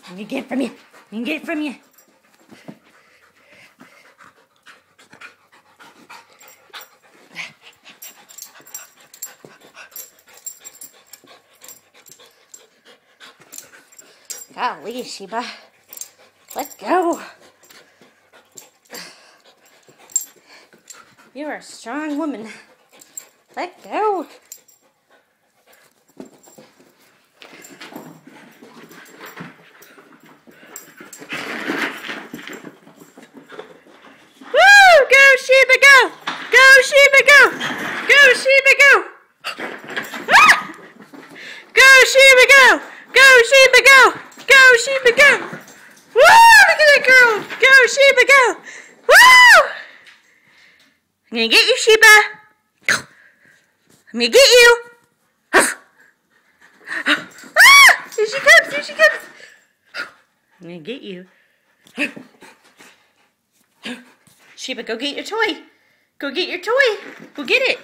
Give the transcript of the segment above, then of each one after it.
Let me get it from you. Let me get it from you. Golly, Sheba. Let go. You're a strong woman. Let go. Woo! Go, Sheba, go! Go, Sheba, go! Go, Sheba, go! Ah! Go, Sheba, go! Go, Sheba, go! Go, Sheba, go! Woo! Look at that girl! Go, Sheba, go! Woo! I'm gonna get you, Sheba. I'm gonna get you. Ah! Here she comes, here she comes. I'm gonna get you. Sheba, go get your toy. Go get your toy. Go get it.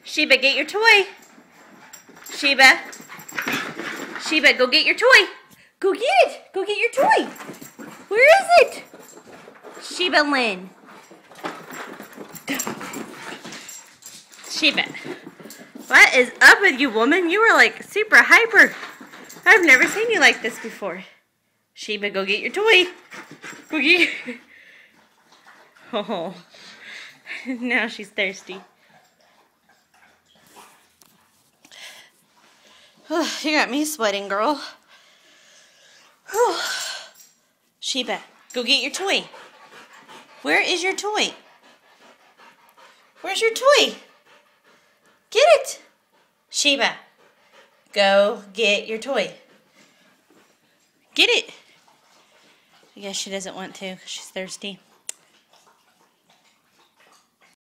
Sheba, get your toy. Sheba. Sheba, go get your toy. Go get it. Go get your toy. Where is it? Sheba Lynn. Sheba. What is up with you, woman? You were like super hyper. I've never seen you like this before. Sheba, go get your toy. Go get your... Oh. Now she's thirsty. Oh, you got me sweating, girl. Oh. Sheba, go get your toy. Where is your toy? Where's your toy? Get it. Sheba, go get your toy. Get it. I guess she doesn't want to because she's thirsty.